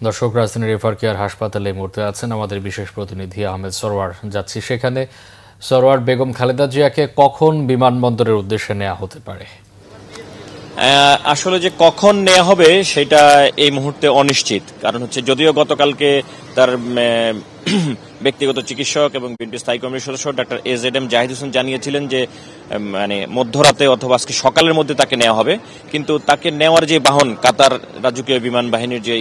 দর্শক, রাজধানীর refer care হাসপাতালে এই মুহূর্তে আছেন আমাদের বিশেষ প্রতিনিধি আহমেদ সরওয়ার। যাচ্ছি সেখানে। সরওয়ার, বেগম খালেদা জিয়াকে কখন বিমানবন্দরের উদ্দেশ্যে নেওয়া হতে পারে? আসলে যে কখন নেওয়া হবে সেটা এই মুহূর্তে অনিশ্চিত। কারণ হচ্ছে, যদিও গতকালকে তার ব্যক্তিগত চিকিৎসক এবং বিএনপি স্থায়ী কমিটির সদস্য ডাক্তার এজেডএম জাহিদ হোসেন জানিয়েছিলেন যে মানে মধ্যরাতে অথবা আজকে সকালের মধ্যে তাকে নেওয়া হবে, কিন্তু তাকে নেওয়ার যে বাহন কাতার রাজকীয় বিমান বাহিনীর যে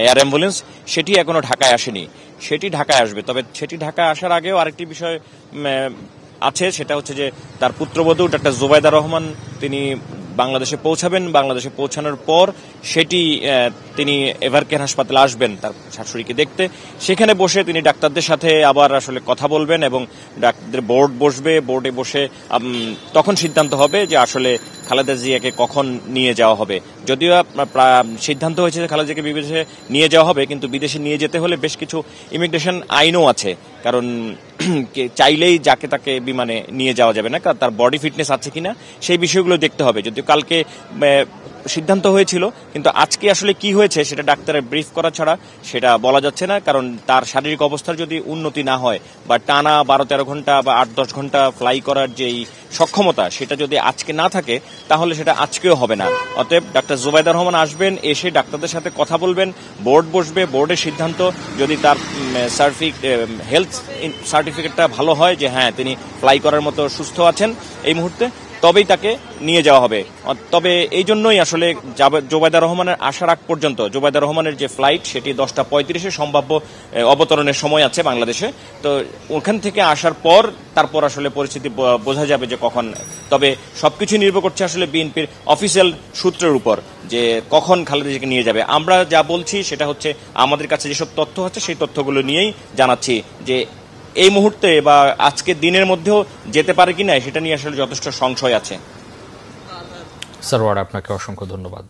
এয়ার অ্যাম্বুলেন্স, সেটি এখনো ঢাকায় আসেনি। সেটি ঢাকায় আসবে। তবে সেটি ঢাকায় আসার আগেও আরেকটি বিষয় আছে, সেটা হচ্ছে যে তার পুত্রবধূ ডাক্তার জোবায়দা রহমান তিনি বাংলাদেশে পৌঁছাবেন। বাংলাদেশে পৌঁছানোর পর সেটি তিনি এভার কেয়ার হাসপাতালে আসবেন তার শাশুড়িকে দেখতে। সেখানে বসে তিনি ডাক্তারদের সাথে আবার আসলে কথা বলবেন এবং ডাক্তারদের বোর্ড বসবে। বোর্ডে বসে তখন সিদ্ধান্ত হবে যে আসলে খালেদা জিয়াকে কখন নিয়ে যাওয়া হবে। যদিও সিদ্ধান্ত হয়েছে যে খালেদা জিয়াকে বিদেশে নিয়ে যাওয়া হবে, কিন্তু বিদেশে নিয়ে যেতে হলে বেশ কিছু ইমিগ্রেশন আইনও আছে। কারণ চাইলেই যাকে তাকে বিমানে নিয়ে যাওয়া যাবে না, তার বডি ফিটনেস আছে কিনা সেই বিষয়গুলো দেখতে হবে। যদিও কালকে সিদ্ধান্ত হয়েছিল, কিন্তু আজকে আসলে কি হয়েছে সেটা ডাক্তারের ব্রিফ করা ছাড়া সেটা বলা যাচ্ছে না। কারণ তার শারীরিক অবস্থার যদি উন্নতি না হয় বা টানা 12-13 ঘন্টা বা 8-10 ঘন্টা ফ্লাই করার যেই সক্ষমতা সেটা যদি আজকে না থাকে, তাহলে সেটা আজকেও হবে না। অতএব ডাক্তার জোবায়দা রহমান আসবেন, এসে ডাক্তারদের সাথে কথা বলবেন, বোর্ড বসবে, বোর্ডের সিদ্ধান্ত যদি তার হেলথ সার্টিফিকেটটা ভালো হয় যে হ্যাঁ তিনি ফ্লাই করার মতো সুস্থ আছেন এই মুহূর্তে, তবেই তাকে নিয়ে যাওয়া হবে। তবে এই জন্যই আসলে জোবায়দা রহমানের আসার আগ পর্যন্ত জোবায়দা রহমানের যে ফ্লাইট সেটি 10:35 সম্ভাব্য অবতরণের সময় আছে বাংলাদেশে। তো ওখান থেকে আসার পর তারপর আসলে পরিস্থিতি বোঝা যাবে যে কখন। তবে সবকিছু নির্ভর করছে আসলে বিএনপির অফিসিয়াল সূত্রের উপর যে কখন খালেদা জিয়াকে নিয়ে যাবে। আমরা যা বলছি সেটা হচ্ছে আমাদের কাছে যেসব তথ্য আছে সেই তথ্যগুলো নিয়েই জানাচ্ছি যে এই মুহূর্তে বা আজকে দিনের মধ্যেও যেতে পারে কিনা সেটা নিয়ে আসলে যথেষ্ট সংশয় আছে। সরওয়ার, আপনাকে অসংখ্য ধন্যবাদ।